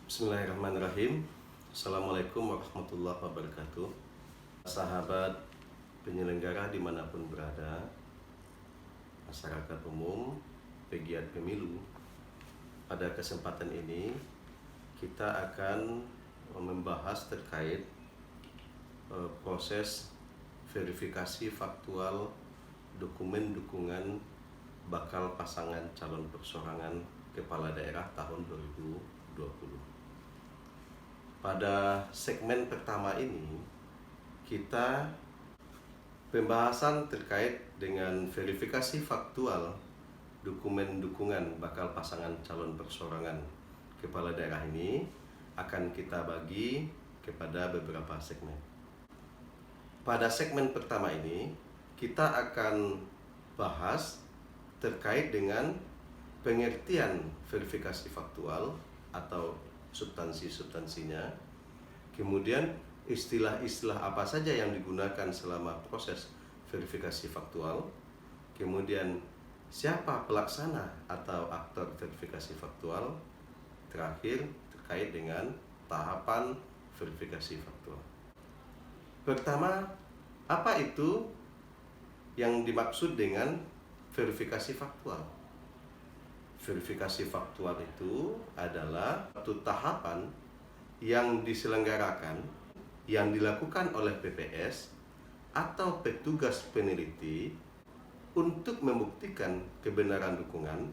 Bismillahirrahmanirrahim. Assalamualaikum warahmatullahi wabarakatuh. Sahabat penyelenggara dimanapun berada, masyarakat umum, pegiat pemilu, pada kesempatan ini kita akan membahas terkait proses verifikasi faktual dokumen dukungan bakal pasangan calon persorangan kepala daerah tahun 2020. Pada segmen pertama ini, kita pembahasan terkait dengan verifikasi faktual dokumen dukungan bakal pasangan calon persorangan kepala daerah ini akan kita bagi kepada beberapa segmen. Pada segmen pertama ini, kita akan bahas terkait dengan pengertian verifikasi faktual atau substansi-substansinya, kemudian istilah-istilah apa saja yang digunakan selama proses verifikasi faktual, kemudian siapa pelaksana atau aktor verifikasi faktual, terakhir terkait dengan tahapan verifikasi faktual. Pertama, apa itu yang dimaksud dengan verifikasi faktual? Verifikasi faktual itu adalah satu tahapan yang diselenggarakan, yang dilakukan oleh PPS atau petugas peneliti untuk membuktikan kebenaran dukungan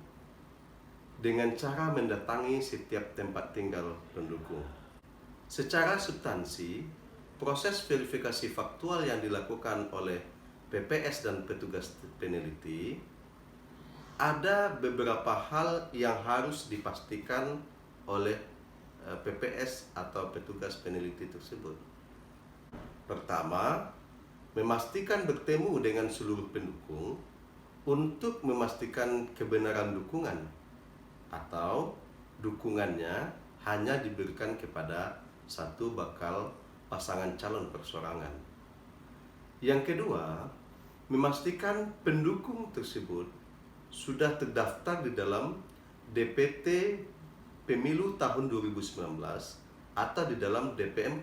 dengan cara mendatangi setiap tempat tinggal pendukung. Secara substansi, proses verifikasi faktual yang dilakukan oleh PPS dan petugas peneliti ada beberapa hal yang harus dipastikan oleh PPS atau petugas peneliti tersebut. Pertama, memastikan bertemu dengan seluruh pendukung untuk memastikan kebenaran dukungan atau dukungannya hanya diberikan kepada satu bakal pasangan calon persorangan. Yang kedua, memastikan pendukung tersebut sudah terdaftar di dalam DPT Pemilu tahun 2019 atau di dalam DP4.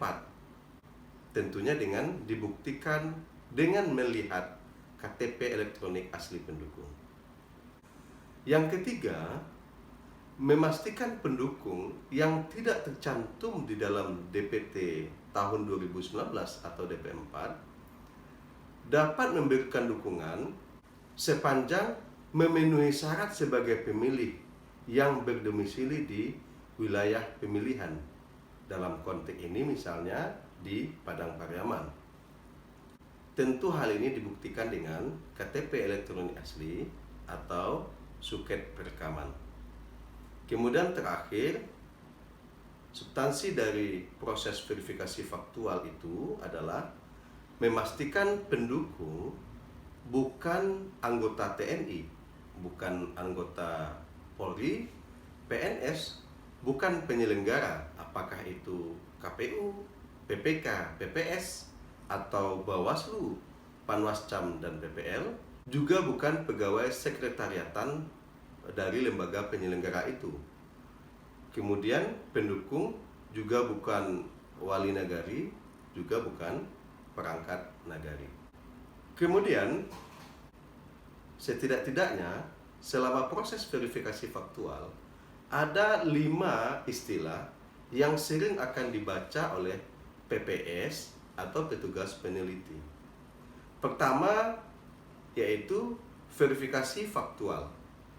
Tentunya dengan dibuktikan dengan melihat KTP elektronik asli pendukung. Yang ketiga, memastikan pendukung yang tidak tercantum di dalam DPT tahun 2019 atau DP4 dapat memberikan dukungan sepanjang memenuhi syarat sebagai pemilih yang berdomisili di wilayah pemilihan. Dalam konteks ini misalnya di Padang Pariaman. Tentu hal ini dibuktikan dengan KTP elektronik asli atau suket perekaman. Kemudian terakhir, substansi dari proses verifikasi faktual itu adalah memastikan pendukung bukan anggota TNI, bukan anggota Polri, PNS, bukan penyelenggara, apakah itu KPU, PPK, PPS, atau Bawaslu, Panwascam, dan PPL, juga bukan pegawai sekretariatan dari lembaga penyelenggara itu. Kemudian pendukung juga bukan wali nagari, juga bukan perangkat nagari. Kemudian setidak-tidaknya selama proses verifikasi faktual ada 5 istilah yang sering akan dibaca oleh PPS atau petugas peneliti. Pertama yaitu verifikasi faktual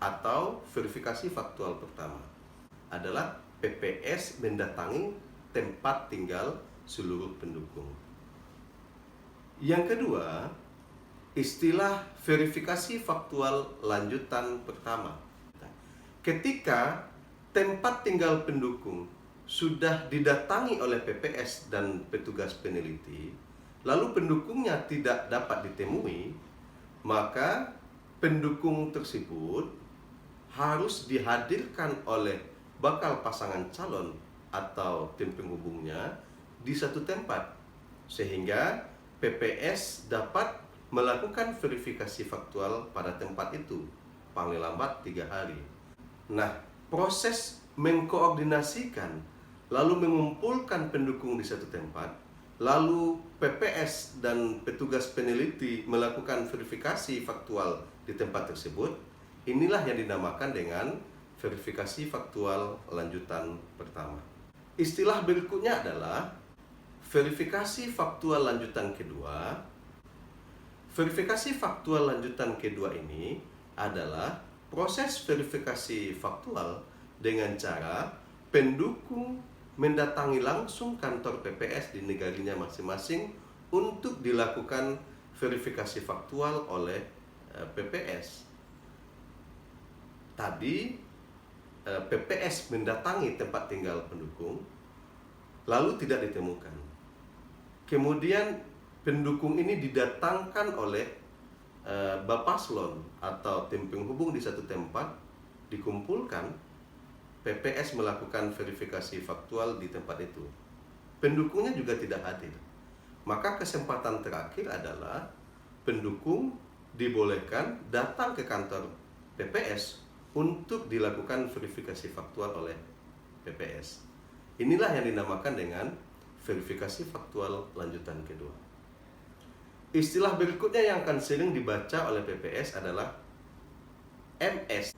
atau verifikasi faktual pertama adalah PPS mendatangi tempat tinggal seluruh pendukung. Yang kedua, istilah verifikasi faktual lanjutan pertama. Ketika tempat tinggal pendukung sudah didatangi oleh PPS dan petugas peneliti, lalu pendukungnya tidak dapat ditemui, maka pendukung tersebut harus dihadirkan oleh bakal pasangan calon atau tim penghubungnya di satu tempat, sehingga PPS dapat melakukan verifikasi faktual pada tempat itu, paling lambat 3 hari. Nah, proses mengkoordinasikan lalu mengumpulkan pendukung di satu tempat, lalu PPS dan petugas peneliti melakukan verifikasi faktual di tempat tersebut, inilah yang dinamakan dengan verifikasi faktual lanjutan pertama. Istilah berikutnya adalah verifikasi faktual lanjutan kedua. Verifikasi faktual lanjutan kedua ini adalah proses verifikasi faktual dengan cara pendukung mendatangi langsung kantor PPS di negarinya masing-masing untuk dilakukan verifikasi faktual oleh PPS. Tadi PPS mendatangi tempat tinggal pendukung, lalu tidak ditemukan. Kemudian pendukung ini didatangkan oleh Bapaslon atau tim penghubung di satu tempat, dikumpulkan, PPS melakukan verifikasi faktual di tempat itu. Pendukungnya juga tidak hadir. Maka kesempatan terakhir adalah pendukung dibolehkan datang ke kantor PPS untuk dilakukan verifikasi faktual oleh PPS. Inilah yang dinamakan dengan verifikasi faktual lanjutan kedua. Istilah berikutnya yang akan sering dibaca oleh PPS adalah MS.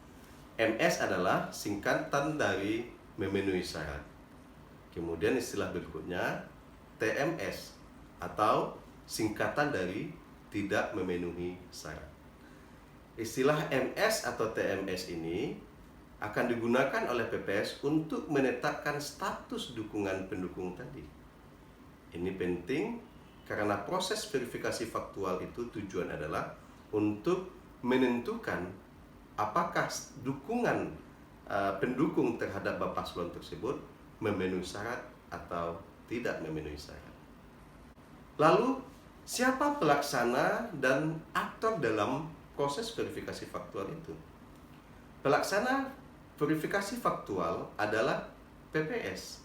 MS adalah singkatan dari memenuhi syarat. Kemudian istilah berikutnya TMS atau singkatan dari tidak memenuhi syarat. Istilah MS atau TMS ini akan digunakan oleh PPS untuk menetapkan status dukungan pendukung tadi. Ini penting karena proses verifikasi faktual itu tujuan adalah untuk menentukan apakah dukungan pendukung terhadap Bapaslon tersebut memenuhi syarat atau tidak memenuhi syarat. Lalu, siapa pelaksana dan aktor dalam proses verifikasi faktual itu? Pelaksana verifikasi faktual adalah PPS.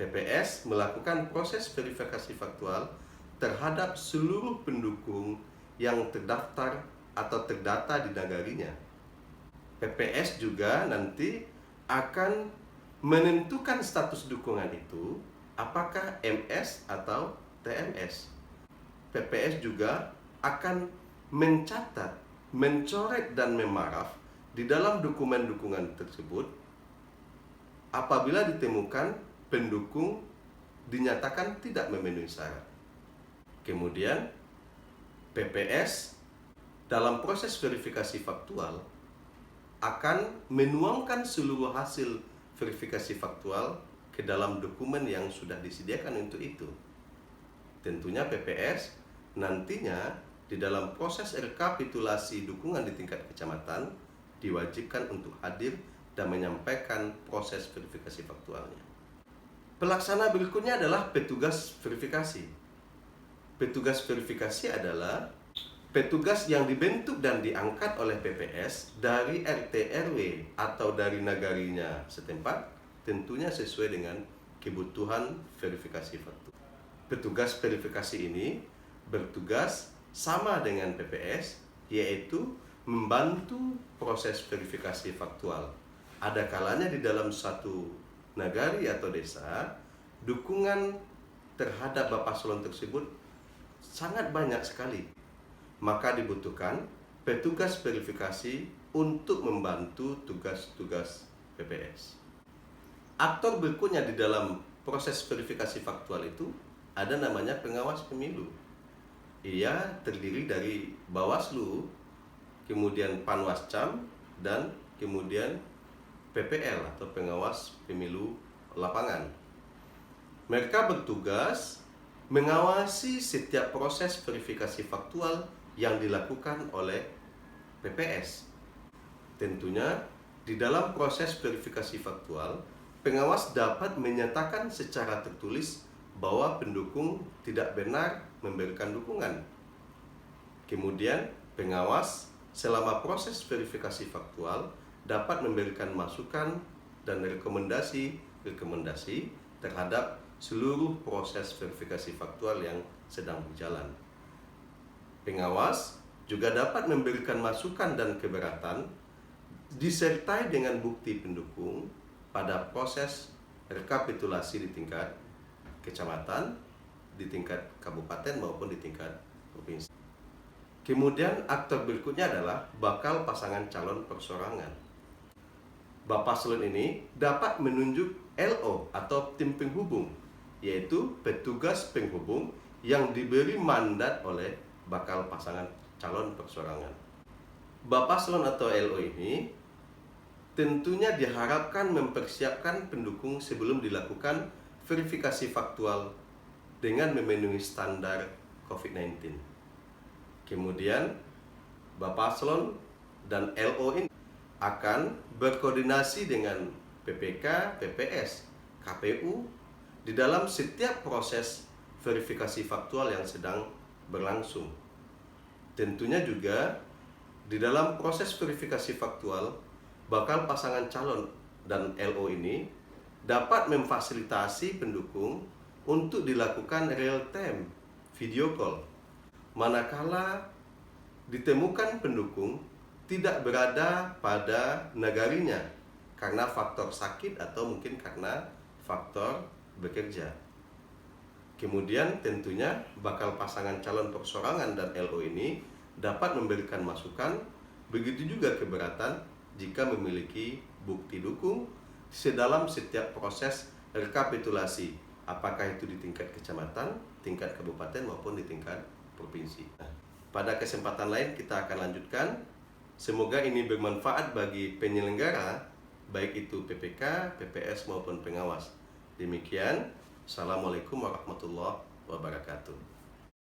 PPS melakukan proses verifikasi faktual terhadap seluruh pendukung yang terdaftar atau terdata di nagarinya. PPS juga nanti akan menentukan status dukungan itu apakah MS atau TMS. PPS juga akan mencatat, mencoret dan memaraf di dalam dokumen dukungan tersebut apabila ditemukan pendukung dinyatakan tidak memenuhi syarat. Kemudian PPS dalam proses verifikasi faktual akan menuangkan seluruh hasil verifikasi faktual ke dalam dokumen yang sudah disediakan untuk itu. Tentunya PPS nantinya di dalam proses rekapitulasi dukungan di tingkat kecamatan diwajibkan untuk hadir dan menyampaikan proses verifikasi faktualnya. Pelaksana berikutnya adalah petugas verifikasi. Petugas verifikasi adalah petugas yang dibentuk dan diangkat oleh PPS dari RT RW atau dari nagarinya setempat, tentunya sesuai dengan kebutuhan verifikasi faktual. Petugas verifikasi ini bertugas sama dengan PPS, yaitu membantu proses verifikasi faktual. Ada kalanya di dalam satu nagari atau desa, dukungan terhadap Bapaslon tersebut sangat banyak sekali. Maka dibutuhkan petugas verifikasi untuk membantu tugas-tugas PPS. Aktor berikutnya di dalam proses verifikasi faktual itu ada namanya pengawas pemilu. Ia terdiri dari Bawaslu, kemudian Panwascam, dan kemudian PPL atau pengawas pemilu lapangan. Mereka bertugas mengawasi setiap proses verifikasi faktual yang dilakukan oleh PPS. Tentunya di dalam proses verifikasi faktual, pengawas dapat menyatakan secara tertulis bahwa pendukung tidak benar memberikan dukungan. Kemudian pengawas selama proses verifikasi faktual dapat memberikan masukan dan rekomendasi terhadap seluruh proses verifikasi faktual yang sedang berjalan. Pengawas juga dapat memberikan masukan dan keberatan disertai dengan bukti pendukung pada proses rekapitulasi di tingkat kecamatan, di tingkat kabupaten maupun di tingkat provinsi. Kemudian aktor berikutnya adalah bakal pasangan calon perseorangan. Bapaslon ini dapat menunjuk LO atau tim penghubung, yaitu petugas penghubung yang diberi mandat oleh bakal pasangan calon perseorangan. Bapaslon atau LO ini tentunya diharapkan mempersiapkan pendukung sebelum dilakukan verifikasi faktual dengan memenuhi standar COVID-19. Kemudian, Bapaslon dan LO ini akan berkoordinasi dengan PPK, PPS, KPU di dalam setiap proses verifikasi faktual yang sedang berlangsung. Tentunya juga di dalam proses verifikasi faktual, bakal pasangan calon dan LO ini dapat memfasilitasi pendukung untuk dilakukan real time video call manakala ditemukan pendukung tidak berada pada negarinya karena faktor sakit atau mungkin karena faktor bekerja. Kemudian tentunya bakal pasangan calon perseorangan dan LO ini dapat memberikan masukan, begitu juga keberatan jika memiliki bukti dukung sedalam setiap proses rekapitulasi, apakah itu di tingkat kecamatan, tingkat kabupaten maupun di tingkat provinsi. Pada kesempatan lain kita akan lanjutkan. Semoga ini bermanfaat bagi penyelenggara, baik itu PPK, PPS maupun pengawas. Demikian, Assalamualaikum warahmatullahi wabarakatuh.